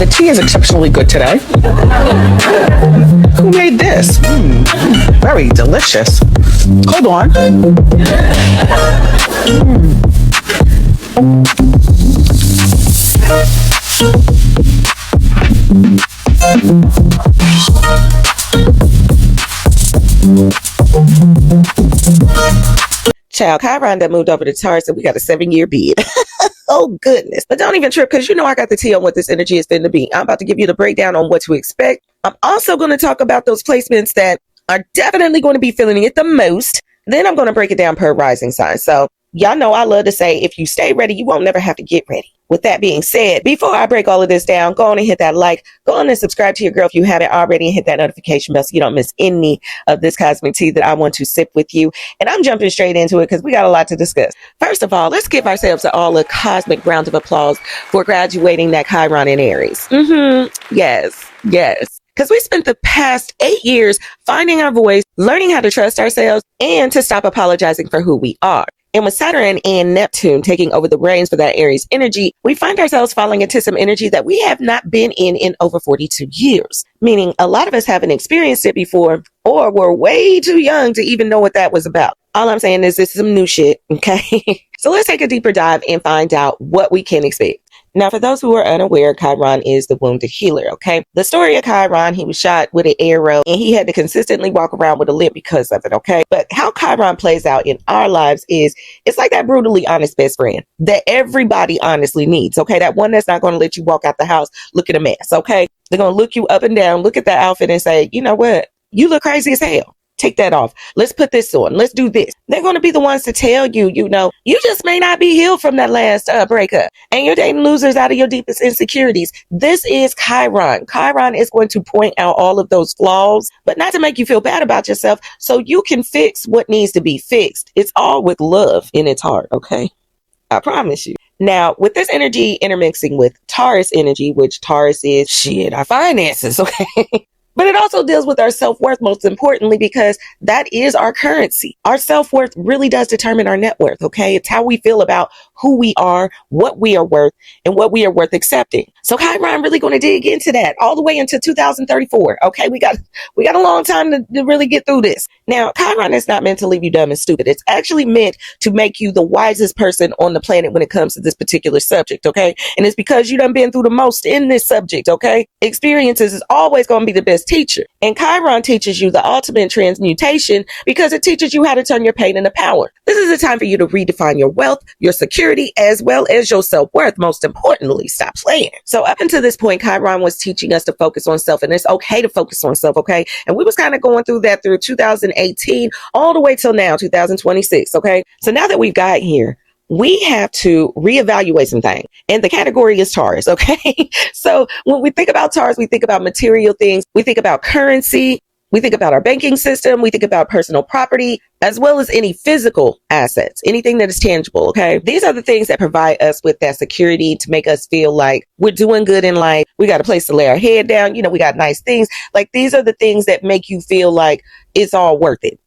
The tea is exceptionally good today. Who made this? Very delicious. Hold on. Child, Chiron that moved over to Taurus and we got a 7-year bid. Oh, goodness. But don't even trip, because you know I got the tea on what this energy is going to be. I'm about to give you the breakdown on what to expect. I'm also going to talk about those placements that are definitely going to be feeling it the most. Then I'm going to break it down per rising sign. So y'all know I love to say, if you stay ready, you won't never have to get ready. With that being said, before I break all of this down, go on and hit that like, go on and subscribe to your girl if you haven't already, and hit that notification bell so you don't miss any of this cosmic tea that I want to sip with you. And I'm jumping straight into it because we got a lot to discuss. First of all, let's give ourselves all a cosmic round of applause for graduating that Chiron in Aries. Yes. Because we spent the past 8 years finding our voice, learning how to trust ourselves, and to stop apologizing for who we are. And with Saturn and Neptune taking over the reins for that Aries energy, we find ourselves falling into some energy that we have not been in over 42 years. Meaning a lot of us haven't experienced it before, or were way too young to even know what that was about. All I'm saying is this is some new shit, okay? So let's take a deeper dive and find out what we can expect. Now, for those who are unaware, Chiron is the wounded healer, okay? The story of Chiron, he was shot with an arrow and he had to consistently walk around with a limp because of it, okay? But how Chiron plays out in our lives is, it's like that brutally honest best friend that everybody honestly needs, okay? That one that's not going to let you walk out the house looking a mess, okay? They're going to look you up and down, look at that outfit and say, you know what? You look crazy as hell. Take that off. Let's put this on. Let's do this. They're going to be the ones to tell you, you know, you just may not be healed from that last breakup. And you're dating losers out of your deepest insecurities. This is Chiron. Chiron is going to point out all of those flaws, but not to make you feel bad about yourself, so you can fix what needs to be fixed. It's all with love in its heart, okay? I promise you. Now, with this energy intermixing with Taurus energy, which Taurus is our finances, okay? But it also deals with our self-worth, most importantly, because that is our currency. Our self-worth really does determine our net worth, okay? It's how we feel about who we are, what we are worth, and what we are worth accepting. So Chiron really going to dig into that all the way into 2034, okay? We got a long time to really get through this. Now, Chiron is not meant to leave you dumb and stupid. It's actually meant to make you the wisest person on the planet when it comes to this particular subject, okay? And it's because you done been through the most in this subject, okay? Experiences is always going to be the best teacher. And Chiron teaches you the ultimate transmutation because it teaches you how to turn your pain into power. This is a time for you to redefine your wealth, your security, as well as your self-worth. Most importantly, stop playing. So up until this point, Chiron was teaching us to focus on self, and it's okay to focus on self, okay? And we was kind of going through that through 2018 all the way till now, 2026, okay? So now that we've got here, we have to reevaluate some things. And the category is Taurus, okay? So when we think about Taurus, we think about material things. We think about currency. We think about our banking system. We think about personal property, as well as any physical assets, anything that is tangible, okay? These are the things that provide us with that security to make us feel like we're doing good in life. We got a place to lay our head down. You know, we got nice things. Like, these are the things that make you feel like it's all worth it.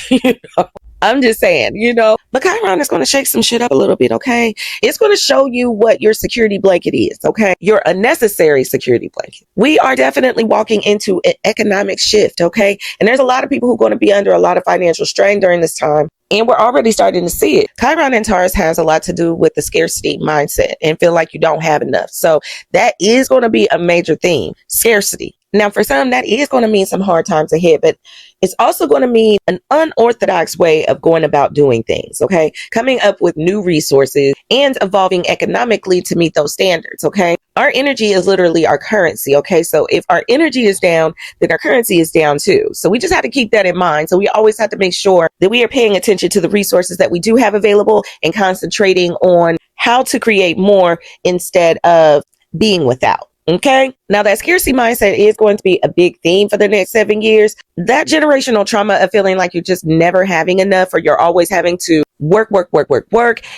You know? I'm just saying, you know, but Chiron is going to shake some shit up a little bit, okay? It's going to show you what your security blanket is, okay? Your unnecessary security blanket. We are definitely walking into an economic shift, okay? And there's a lot of people who are going to be under a lot of financial strain during this time. And we're already starting to see it. Chiron and Taurus has a lot to do with the scarcity mindset and feel like you don't have enough. So that is going to be a major theme, scarcity. Now, for some, that is going to mean some hard times ahead, but it's also going to mean an unorthodox way of going about doing things, okay? Coming up with new resources and evolving economically to meet those standards, okay? Our energy is literally our currency, okay? So if our energy is down, then our currency is down too. So we just have to keep that in mind. So we always have to make sure that we are paying attention to the resources that we do have available and concentrating on how to create more instead of being without. Okay. Now that scarcity mindset is going to be a big theme for the next 7 years. That generational trauma of feeling like you're just never having enough, or you're always having to work,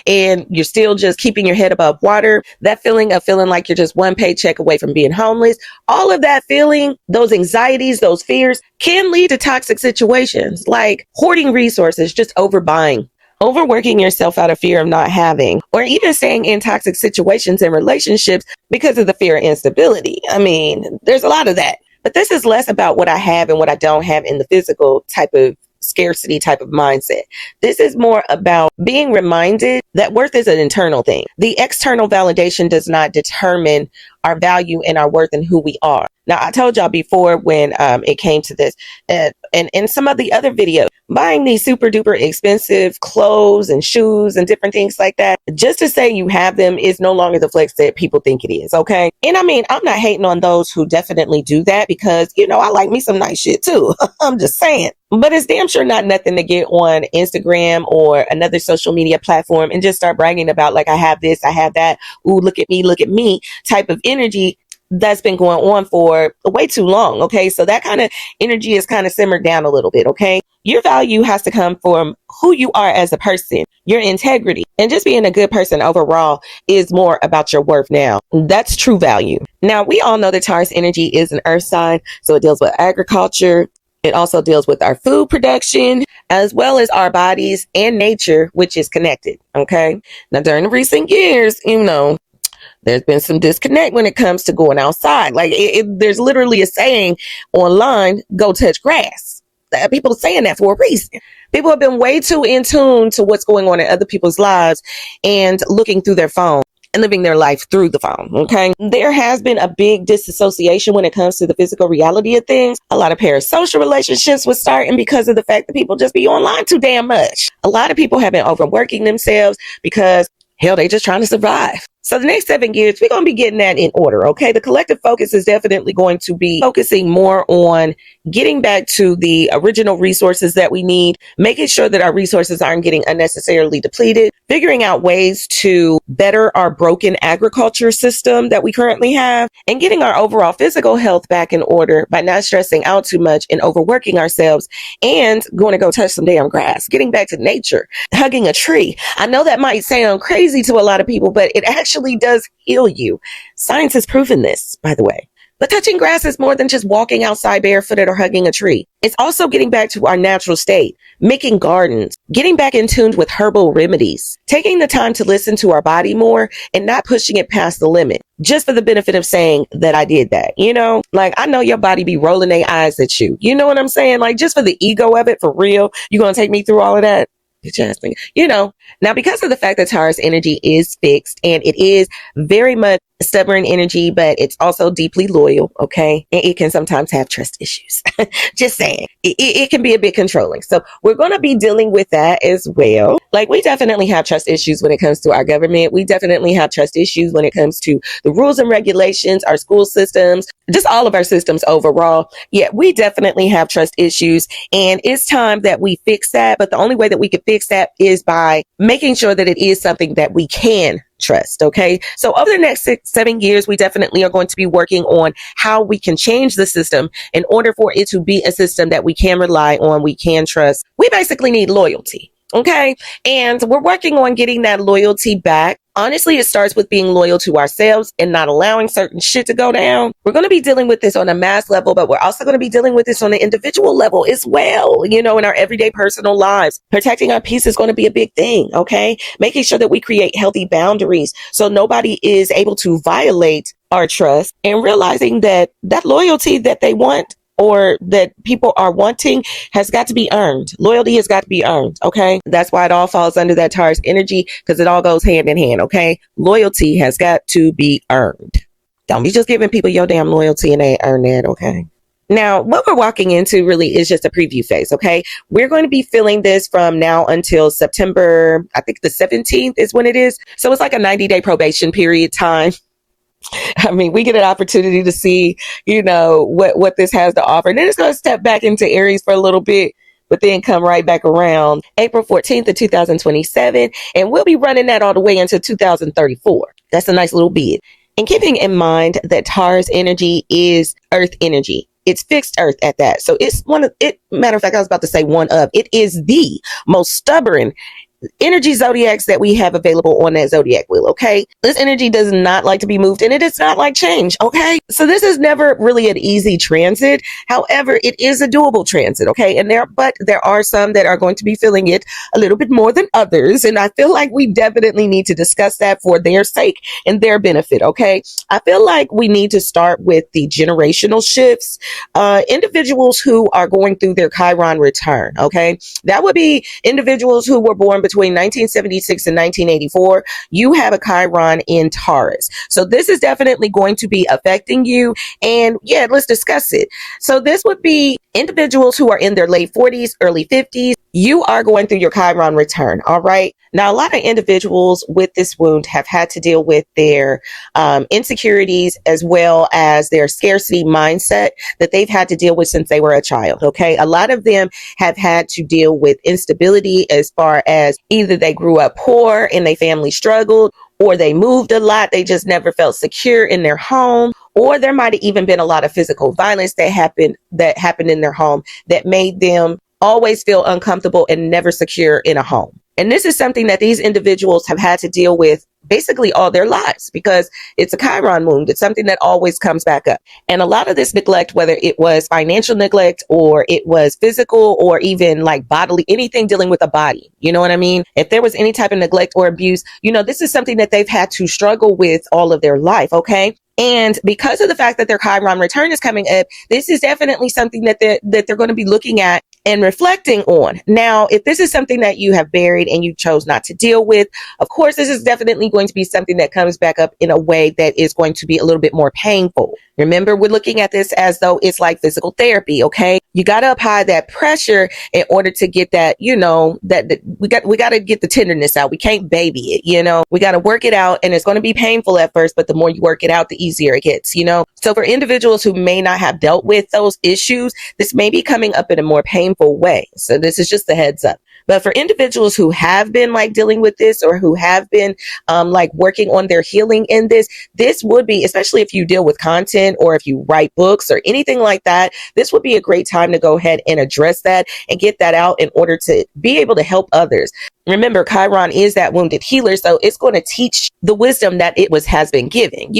and you're still just keeping your head above water. That feeling of feeling like you're just one paycheck away from being homeless. All of that feeling, those anxieties, those fears can lead to toxic situations like hoarding resources, just overbuying overworking yourself out of fear of not having, or even staying in toxic situations and relationships because of the fear of instability. I mean, there's a lot of that. But this is less about what I have and what I don't have in the physical type of scarcity type of mindset. This is more about being reminded that worth is an internal thing. The external validation does not determine our value and our worth and who we are. Now, I told y'all before when it came to this, and in some of the other videos, buying these super duper expensive clothes and shoes and different things like that, just to say you have them is no longer the flex that people think it is, okay? And I mean, I'm not hating on those who definitely do that because, you know, I like me some nice shit too. I'm just saying. But it's damn sure not nothing to get on Instagram or another social media platform and just start bragging about like, I have this, I have that. Ooh, look at me type of energy that's been going on for way too long. Okay. So that kind of energy is kind of simmered down a little bit. Okay. Your value has to come from who you are as a person, your integrity, and just being a good person overall is more about your worth now. That's true value. Now, we all know that Taurus energy is an earth sign. So it deals with agriculture. It also deals with our food production, as well as our bodies and nature, which is connected. Okay. Now, during the recent years, you know, there's been some disconnect when it comes to going outside. Like there's literally a saying online, go touch grass. People are saying that for a reason. People have been way too in tune to what's going on in other people's lives and looking through their phone and living their life through the phone. Okay. There has been a big disassociation when it comes to the physical reality of things. A lot of parasocial relationships was starting because of the fact that people just be online too damn much. A lot of people have been overworking themselves because hell, they just trying to survive. So the next 7 years, we're going to be getting that in order. Okay. The collective focus is definitely going to be focusing more on getting back to the original resources that we need, making sure that our resources aren't getting unnecessarily depleted, figuring out ways to better our broken agriculture system that we currently have, and getting our overall physical health back in order by not stressing out too much and overworking ourselves and going to go touch some damn grass, getting back to nature, hugging a tree. I know that might sound crazy to a lot of people, but it actually does heal you. Science has proven this, by the way. But touching grass is more than just walking outside barefooted or hugging a tree. It's also getting back to our natural state, making gardens, getting back in tune with herbal remedies, taking the time to listen to our body more and not pushing it past the limit just for the benefit of saying that I did that. You know, like I know your body be rolling their eyes at you. You know what I'm saying? Like just for the ego of it, for real. You going to take me through all of that? You know, now because of the fact that Taurus energy is fixed and it is very much stubborn energy, but it's also deeply loyal. Okay. And it can sometimes have trust issues. Just saying it can be a bit controlling. So we're going to be dealing with that as well. Like we definitely have trust issues when it comes to our government. We definitely have trust issues when it comes to the rules and regulations, our school systems, just all of our systems overall. Yeah, we definitely have trust issues and it's time that we fix that. But the only way that we can fix that is by making sure that it is something that we can trust. Okay. So over the next 7 years, we definitely are going to be working on how we can change the system in order for it to be a system that we can rely on, we can trust. We basically need loyalty. Okay. And we're working on getting that loyalty back. Honestly, it starts with being loyal to ourselves and not allowing certain shit to go down. We're going to be dealing with this on a mass level, but we're also going to be dealing with this on an individual level as well. You know, in our everyday personal lives, protecting our peace is going to be a big thing. Okay. Making sure that we create healthy boundaries so nobody is able to violate our trust and realizing that that loyalty that they want or that people are wanting has got to be earned. Loyalty has got to be earned. Okay. That's why it all falls under that Taurus energy because it all goes hand in hand. Okay. Loyalty has got to be earned. Don't be just giving people your damn loyalty and they earn that. Okay. Now, what we're walking into really is just a preview phase. Okay. We're going to be feeling this from now until September. I think the 17th is when it is. So it's like a 90-day probation period time. I mean, we get an opportunity to see, you know, what this has to offer. And then it's going to step back into Aries for a little bit, but then come right back around April 14th of 2027. And we'll be running that all the way into 2034. That's a nice little bid. And keeping in mind that Taurus energy is earth energy. It's fixed earth at that. So it's matter of fact, I was about to say it is the most stubborn energy zodiacs that we have available on that zodiac wheel. Okay. This energy does not like to be moved and it does not like change. Okay. So this is never really an easy transit. However, it is a doable transit. Okay. But there are some that are going to be feeling it a little bit more than others. And I feel like we definitely need to discuss that for their sake and their benefit. Okay. I feel like we need to start with the generational shifts, individuals who are going through their Chiron return. Okay. That would be individuals who were born between 1976 and 1984. You have a Chiron in Taurus. So this is definitely going to be affecting you. And yeah, let's discuss it. So this would be individuals who are in their late 40s, early 50s. You are going through your Chiron return. All right. Now, a lot of individuals with this wound have had to deal with their insecurities as well as their scarcity mindset that they've had to deal with since they were a child. Okay. A lot of them have had to deal with instability as far as either they grew up poor and their family struggled, or they moved a lot. They just never felt secure in their home. Or there might have even been a lot of physical violence that happened in their home that made them always feel uncomfortable and never secure in a home. And this is something that these individuals have had to deal with basically all their lives because it's a Chiron wound. It's something that always comes back up. And a lot of this neglect, whether it was financial neglect or it was physical or even like bodily, anything dealing with a body, you know what I mean? If there was any type of neglect or abuse, this is something that they've had to struggle with all of their life. Okay. And because of the fact that their Chiron return is coming up, this is definitely something that they're going to be looking at and reflecting on. Now, if this is something that you have buried and you chose not to deal with, of course, this is definitely going to be something that comes back up in a way that is going to be a little bit more painful. Remember, we're looking at this as though it's like physical therapy. Okay. You got to apply that pressure in order to get that, that we got to get the tenderness out. We can't baby it. We got to work it out, and it's going to be painful at first, but the more you work it out, the easier it gets, So for individuals who may not have dealt with those issues, this may be coming up in a more painful way. So this is just a heads up. But for individuals who have been like dealing with this or who have been like working on their healing in this would be, especially if you deal with content or if you write books or anything like that, this would be a great time to go ahead and address that and get that out in order to be able to help others. Remember, Chiron is that wounded healer, so it's going to teach the wisdom that has been given,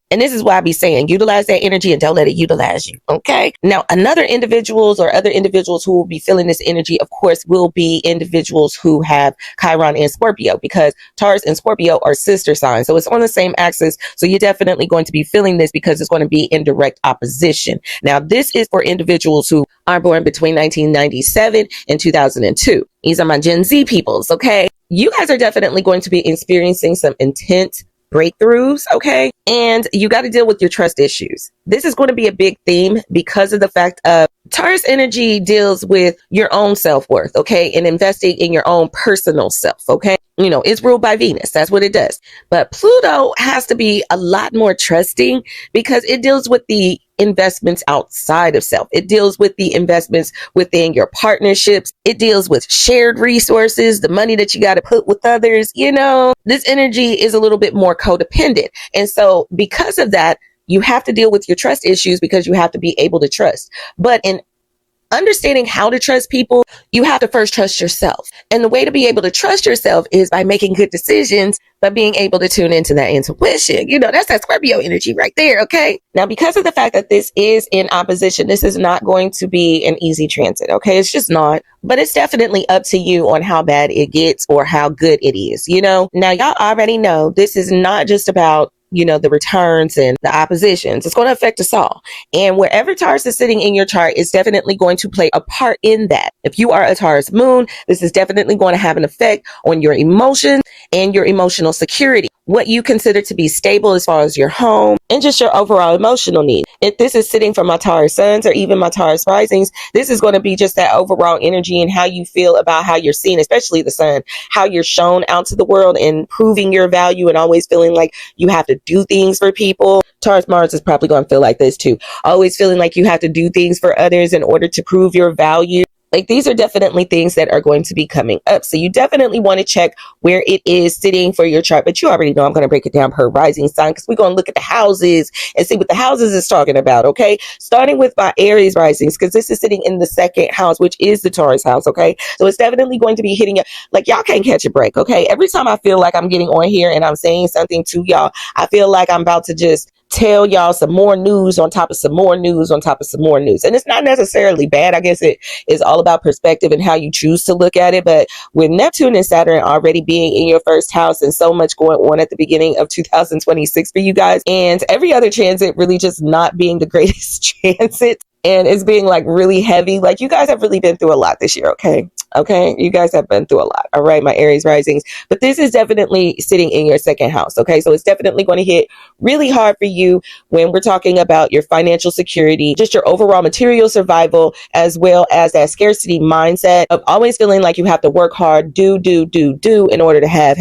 And this is why I be saying, utilize that energy and don't let it utilize you, okay? Now, other individuals who will be feeling this energy, of course, will be individuals who have Chiron in Scorpio, because Taurus and Scorpio are sister signs, so it's on the same axis, so you're definitely going to be feeling this because it's going to be in direct opposition. Now, this is for individuals who are born between 1997 and 2002. These are my Gen Z peoples, okay? You guys are definitely going to be experiencing some intense breakthroughs, okay? And you got to deal with your trust issues. This is going to be a big theme because of the fact of Taurus energy deals with your own self-worth, okay? And investing in your own personal self, okay? It's ruled by Venus. That's what it does. But Pluto has to be a lot more trusting because it deals with the investments outside of self. It deals with the investments within your partnerships. It deals with shared resources, the money that you got to put with others. This energy is a little bit more codependent. And so because of that, you have to deal with your trust issues because you have to be able to trust. But in understanding how to trust people, you have to first trust yourself. And the way to be able to trust yourself is by making good decisions, by being able to tune into that intuition. That's that Scorpio energy right there, okay? Now, because of the fact that this is in opposition, this is not going to be an easy transit, okay? It's just not. But it's definitely up to you on how bad it gets or how good it is, Now, y'all already know this is not just about the returns and the oppositions. It's going to affect us all. And wherever Taurus is sitting in your chart is definitely going to play a part in that. If you are a Taurus moon, this is definitely going to have an effect on your emotions and your emotional security, what you consider to be stable as far as your home and just your overall emotional need. If this is sitting for my Taurus suns or even my Taurus risings, this is going to be just that overall energy and how you feel about how you're seen, especially the sun, how you're shown out to the world and proving your value and always feeling like you have to do things for people. Taurus Mars is probably going to feel like this too. Always feeling like you have to do things for others in order to prove your value. Like, these are definitely things that are going to be coming up. So you definitely want to check where it is sitting for your chart. But you already know I'm going to break it down per rising sign, because we're going to look at the houses and see what the houses is talking about. Okay. Starting with my Aries risings, because this is sitting in the second house, which is the Taurus house. Okay. So it's definitely going to be hitting you. Like, y'all can't catch a break. Okay. Every time I feel like I'm getting on here and I'm saying something to y'all, I feel like I'm about to just tell y'all some more news on top of some more news on top of some more news. And it's not necessarily bad. I guess it is all about perspective and how you choose to look at it. But with Neptune and Saturn already being in your first house and so much going on at the beginning of 2026 for you guys, and every other transit really just not being the greatest transit, and it's being like really heavy. Like, you guys have really been through a lot this year. Okay. You guys have been through a lot. All right, my Aries risings. But this is definitely sitting in your second house. Okay. So it's definitely going to hit really hard for you when we're talking about your financial security, just your overall material survival, as well as that scarcity mindset of always feeling like you have to work hard, do in order to have.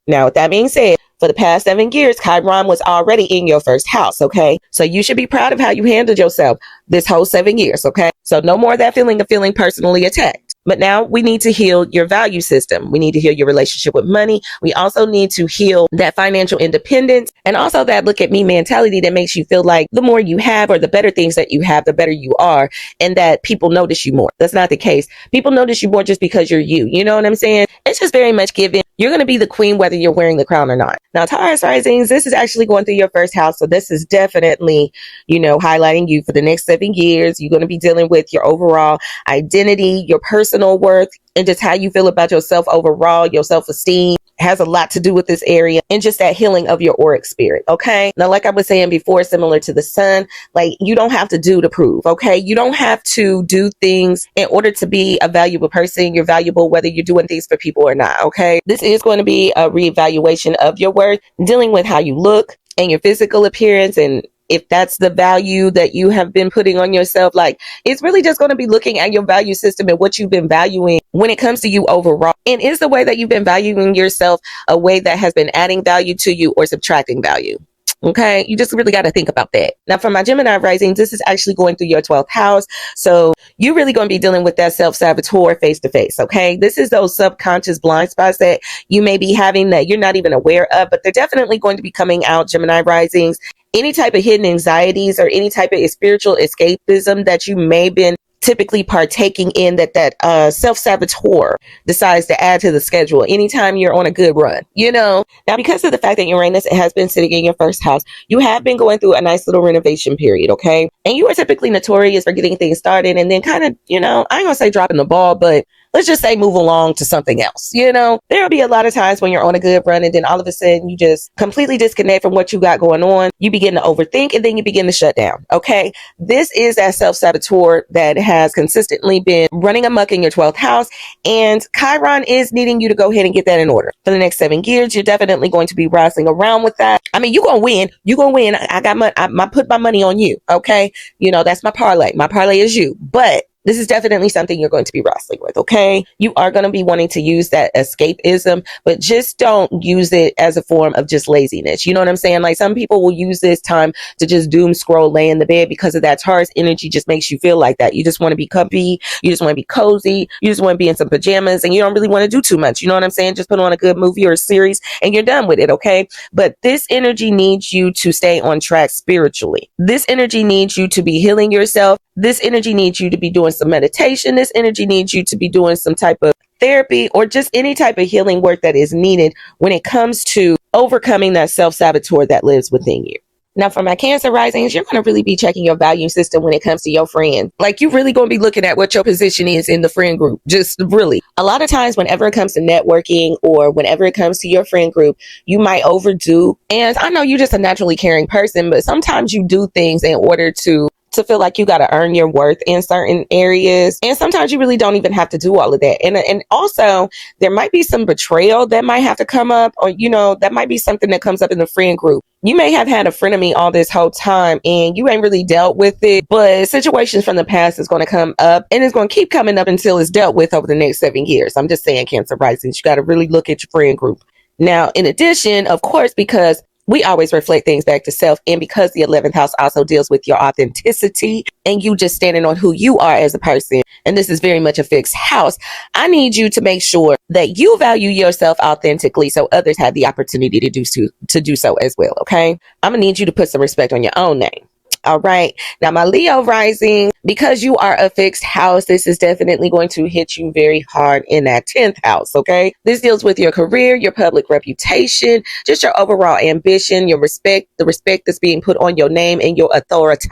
Now, with that being said, for the past 7 years, Chiron was already in your first house. Okay. So you should be proud of how you handled yourself this whole 7 years. Okay. So no more of that feeling of feeling personally attacked. But now we need to heal your value system. We need to heal your relationship with money. We also need to heal that financial independence, and also that look at me mentality that makes you feel like the more you have or the better things that you have, the better you are, and that people notice you more. That's not the case. People notice you more just because you're you. You know what I'm saying? It's just very much given. You're going to be the queen whether you're wearing the crown or not. Now, Taurus risings, this is actually going through your first house. So this is definitely, highlighting you for the next 7 years. You're going to be dealing with your overall identity, your personal worth, and just how you feel about yourself overall. Your self-esteem has a lot to do with this area, and just that healing of your auric spirit. Okay. Now, like I was saying before, similar to the sun, like, you don't have to do to prove. Okay. You don't have to do things in order to be a valuable person. You're valuable whether you're doing things for people or not. Okay. This is going to be a reevaluation of your worth, dealing with how you look and your physical appearance, and if that's the value that you have been putting on yourself. Like, it's really just going to be looking at your value system and what you've been valuing when it comes to you overall. And is the way that you've been valuing yourself a way that has been adding value to you or subtracting value? Okay, you just really got to think about that. Now, for my Gemini rising, this is actually going through your 12th house. So you're really going to be dealing with that self-saboteur face to face. Okay, this is those subconscious blind spots that you may be having that you're not even aware of, but they're definitely going to be coming out, Gemini risings. Any type of hidden anxieties or any type of spiritual escapism that you may have been typically partaking in, that self-saboteur decides to add to the schedule anytime you're on a good run. Now, because of the fact that Uranus has been sitting in your first house, you have been going through a nice little renovation period. Okay. And you are typically notorious for getting things started and then kind of, I ain't gonna say dropping the ball, but let's just say move along to something else. There'll be a lot of times when you're on a good run and then all of a sudden you just completely disconnect from what you got going on. You begin to overthink and then you begin to shut down. Okay. This is that self-saboteur that has consistently been running amok in your 12th house, and Chiron is needing you to go ahead and get that in order. For the next 7 years, you're definitely going to be wrestling around with that. I mean, you're going to win. You're going to win. I got I put my money on you. Okay. That's my parlay. My parlay is you. But this is definitely something you're going to be wrestling with. Okay. You are going to be wanting to use that escapism, but just don't use it as a form of just laziness. You know what I'm saying? Like, some people will use this time to just doom scroll, lay in the bed, because of that Taurus energy just makes you feel like that. You just want to be comfy. You just want to be cozy. You just want to be in some pajamas, and you don't really want to do too much. You know what I'm saying? Just put on a good movie or a series and you're done with it. Okay. But this energy needs you to stay on track spiritually. This energy needs you to be healing yourself. This energy needs you to be doing some meditation. This energy needs you to be doing some type of therapy or just any type of healing work that is needed when it comes to overcoming that self-saboteur that lives within you. Now, for my Cancer risings, you're going to really be checking your value system when it comes to your friend. Like, you're really going to be looking at what your position is in the friend group. Just really. A lot of times, whenever it comes to networking or whenever it comes to your friend group, you might overdo. And I know you're just a naturally caring person, but sometimes you do things in order to feel like you got to earn your worth in certain areas. And sometimes you really don't even have to do all of that. And also there might be some betrayal that might have to come up, or, that might be something that comes up in the friend group. You may have had a frenemy all this whole time and you ain't really dealt with it, but situations from the past is going to come up and it's going to keep coming up until it's dealt with over the next 7 years. I'm just saying, Cancer risings, you got to really look at your friend group. Now, in addition, of course, because we always reflect things back to self. And because the 11th house also deals with your authenticity and you just standing on who you are as a person, and this is very much a fixed house, I need you to make sure that you value yourself authentically so others have the opportunity to do so as well, okay? I'm gonna need you to put some respect on your own name. All right. Now, my Leo rising, because you are a fixed house, this is definitely going to hit you very hard in that 10th house. Okay. This deals with your career, your public reputation, just your overall ambition, your respect, the respect that's being put on your name and your authority.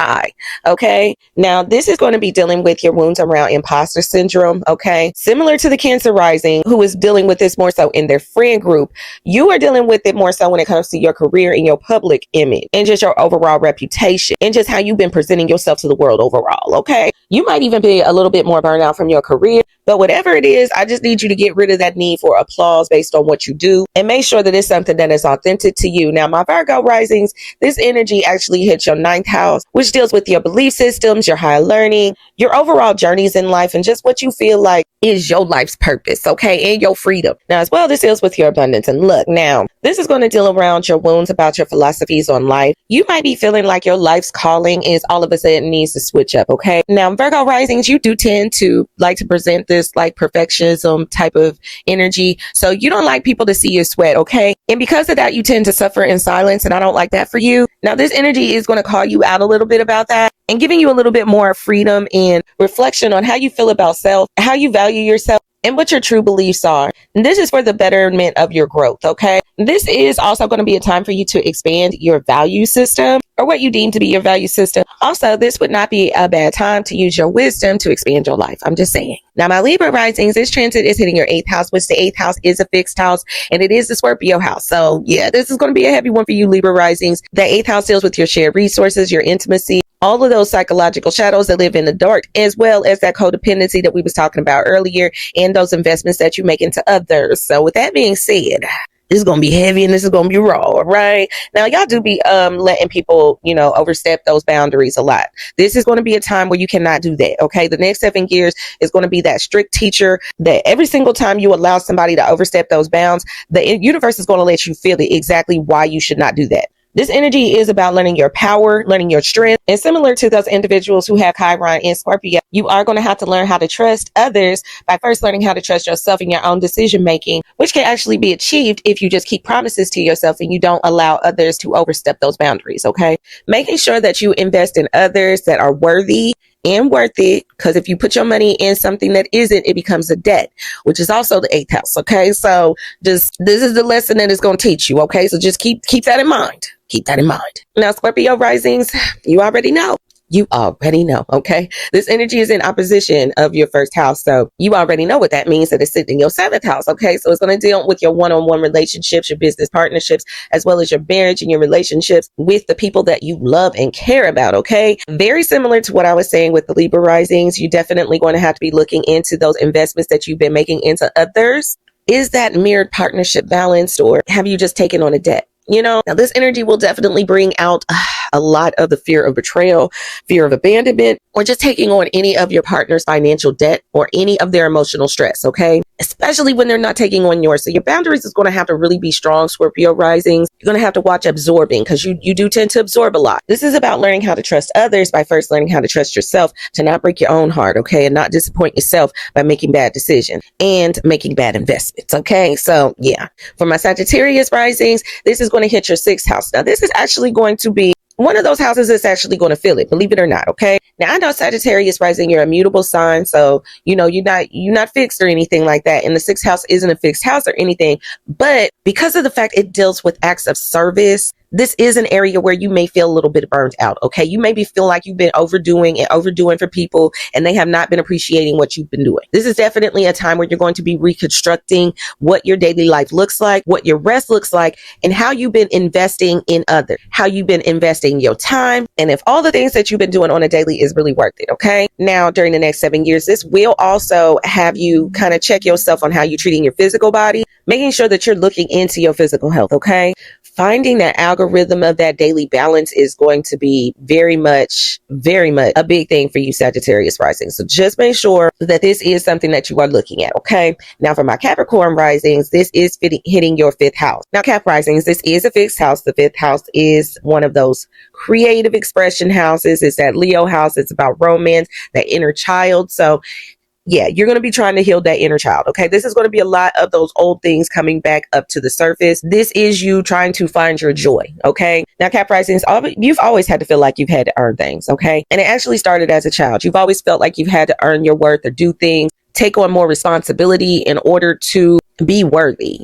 Okay. Now, this is going to be dealing with your wounds around imposter syndrome. Okay. Similar to the Cancer rising, who is dealing with this more so in their friend group, you are dealing with it more so when it comes to your career and your public image and just your overall reputation and just how you've been presenting yourself to the world overall. Okay. You might even be a little bit more burnout from your career, but whatever it is, I just need you to get rid of that need for applause based on what you do and make sure that it's something that is authentic to you. Now, my Virgo risings, this energy actually hits your 9th house, which deals with your belief systems, your higher learning, your overall journeys in life, and just what you feel like is your life's purpose. Okay. And your freedom. Now, as well, this deals with your abundance and luck. Now, this is going to deal around your wounds about your philosophies on life. You might be feeling like your life's calling is all of a sudden needs to switch up. Okay. Now, Virgo risings, you do tend to like to present this like perfectionism type of energy. So you don't like people to see you sweat. Okay. And because of that, you tend to suffer in silence. And I don't like that for you. Now, this energy is going to call you out a little bit about that and giving you a little bit more freedom and reflection on how you feel about self, how you value yourself, and what your true beliefs are. And this is for the betterment of your growth, okay? This is also going to be a time for you to expand your value system or what you deem to be your value system. Also, this would not be a bad time to use your wisdom to expand your life. I'm just saying. Now, my Libra risings, this transit is hitting your 8th house, which the 8th house is a fixed house and it is the Scorpio house. So yeah, this is going to be a heavy one for you, Libra risings. The 8th house deals with your shared resources, your intimacy, all of those psychological shadows that live in the dark, as well as that codependency that we was talking about earlier and those investments that you make into others. So with that being said, this is going to be heavy and this is going to be raw, right? Now, y'all do be letting people, overstep those boundaries a lot. This is going to be a time where you cannot do that, okay? The next 7 years is going to be that strict teacher that every single time you allow somebody to overstep those bounds, the universe is going to let you feel it exactly why you should not do that. This energy is about learning your power, learning your strength. And similar to those individuals who have Chiron and Scorpio, you are going to have to learn how to trust others by first learning how to trust yourself in your own decision making, which can actually be achieved if you just keep promises to yourself and you don't allow others to overstep those boundaries. Okay. Making sure that you invest in others that are worthy and worth it, because if you put your money in something that isn't, it becomes a debt, which is also the 8th house. Okay. So this is the lesson that it's going to teach you. Okay. So just keep that in mind. Keep that in mind. Now, Scorpio risings, you already know. You already know, okay? This energy is in opposition of your 1st house. So you already know what that means, that it's sitting in your 7th house, okay? So it's going to deal with your one-on-one relationships, your business partnerships, as well as your marriage and your relationships with the people that you love and care about, okay? Very similar to what I was saying with the Libra risings, you're definitely going to have to be looking into those investments that you've been making into others. Is that mirrored partnership balanced, or have you just taken on a debt? Now this energy will definitely bring out a lot of the fear of betrayal, fear of abandonment, or just taking on any of your partner's financial debt or any of their emotional stress, okay? Especially when they're not taking on yours. So your boundaries is going to have to really be strong, Scorpio risings. You're going to have to watch absorbing because you do tend to absorb a lot. This is about learning how to trust others by first learning how to trust yourself, to not break your own heart, okay? And not disappoint yourself by making bad decisions and making bad investments, okay? So yeah, for my Sagittarius risings, this is going to hit your 6th house. Now this is actually going to be one of those houses that's actually going to feel it, believe it or not. Okay. Now I know Sagittarius rising, you're a mutable sign. So, you're not fixed or anything like that. And the 6th house isn't a fixed house or anything, but because of the fact it deals with acts of service, this is an area where you may feel a little bit burned out. Okay. You maybe feel like you've been overdoing for people and they have not been appreciating what you've been doing. This is definitely a time where you're going to be reconstructing what your daily life looks like, what your rest looks like, and how you've been investing in others, how you've been investing your time. And if all the things that you've been doing on a daily is really worth it. Okay. Now, during the next 7 years, this will also have you kind of check yourself on how you're treating your physical body, making sure that you're looking into your physical health. Okay. Finding that algorithm of that daily balance is going to be very much a big thing for you, Sagittarius rising. So just make sure that this is something that you are looking at. Okay. Now for my Capricorn risings, this is hitting your 5th house. Now Cap risings, this is a fixed house. The 5th house is one of those creative expression houses. It's that Leo house. It's about romance, that inner child. So yeah, you're going to be trying to heal that inner child. Okay. This is going to be a lot of those old things coming back up to the surface. This is you trying to find your joy. Okay. Now, Cap Risings, you've always had to feel like you've had to earn things. Okay. And it actually started as a child. You've always felt like you've had to earn your worth or do things, take on more responsibility in order to be worthy.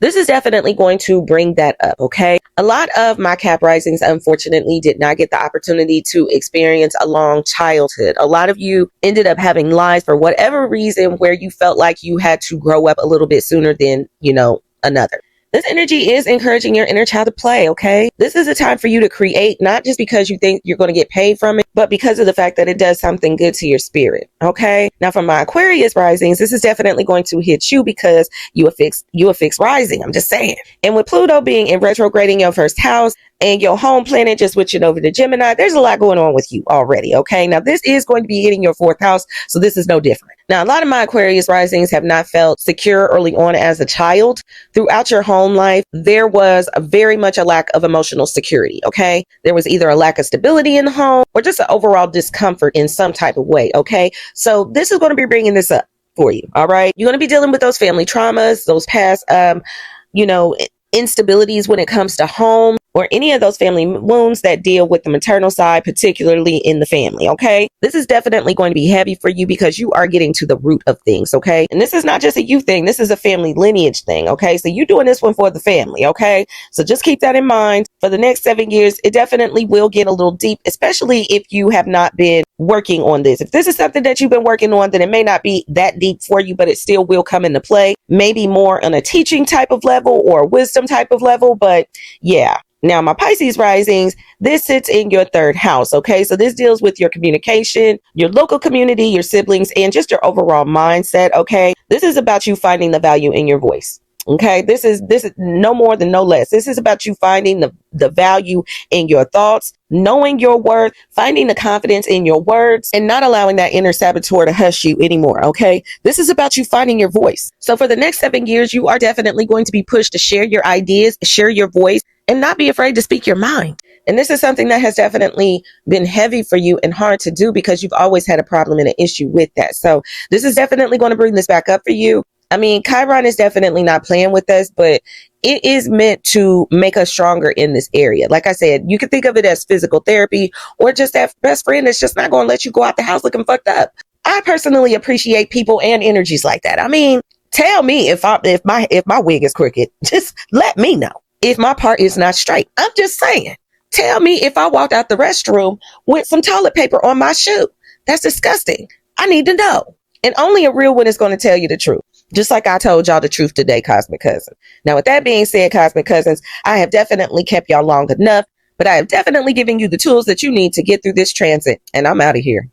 This is definitely going to bring that up. Okay. A lot of my Cap Risings, unfortunately, did not get the opportunity to experience a long childhood. A lot of you ended up having lives for whatever reason where you felt like you had to grow up a little bit sooner than, another. This energy is encouraging your inner child to play, okay? This is a time for you to create, not just because you think you're going to get paid from it, but because of the fact that it does something good to your spirit, okay? Now, for my Aquarius risings, this is definitely going to hit you because you a fixed rising, I'm just saying. And with Pluto being in retrograde in your first house, and your home planet just switching over to Gemini, there's a lot going on with you already, okay? Now, this is going to be hitting your fourth house, so this is no different. Now, a lot of my Aquarius risings have not felt secure early on as a child. Throughout your home life, there was very much a lack of emotional security, okay? There was either a lack of stability in the home or just an overall discomfort in some type of way, okay? So this is going to be bringing this up for you, all right? You're going to be dealing with those family traumas, those past, instabilities when it comes to home or any of those family wounds that deal with the maternal side, particularly in the family. Okay. This is definitely going to be heavy for you because you are getting to the root of things. Okay. And this is not just a you thing. This is a family lineage thing. Okay. So you're doing this one for the family. Okay. So just keep that in mind for the next 7 years. It definitely will get a little deep, especially if you have not been working on this. If this is something that you've been working on, then it may not be that deep for you, but it still will come into play. Maybe more on a teaching type of level or a wisdom type of level. But yeah. Now, my Pisces risings, this sits in your third house. Okay. So this deals with your communication, your local community, your siblings, and just your overall mindset. Okay. This is about you finding the value in your voice. Okay. This is no more than no less. This is about you finding the value in your thoughts, knowing your worth, finding the confidence in your words, and not allowing that inner saboteur to hush you anymore. Okay. This is about you finding your voice. So for the next 7 years, you are definitely going to be pushed to share your ideas, share your voice, and not be afraid to speak your mind. And this is something that has definitely been heavy for you and hard to do because you've always had a problem and an issue with that. So this is definitely going to bring this back up for you. I mean, Chiron is definitely not playing with us, but it is meant to make us stronger in this area. Like I said, you can think of it as physical therapy or just that best friend that's just not going to let you go out the house looking fucked up. I personally appreciate people and energies like that. I mean, tell me if my wig is crooked, just let me know. If my part is not straight, I'm just saying, tell me if I walked out the restroom with some toilet paper on my shoe. That's disgusting. I need to know. And only a real one is going to tell you the truth. Just like I told y'all the truth today, Cosmic Cousin. Now, with that being said, Cosmic Cousins, I have definitely kept y'all long enough, but I have definitely given you the tools that you need to get through this transit. And I'm out of here.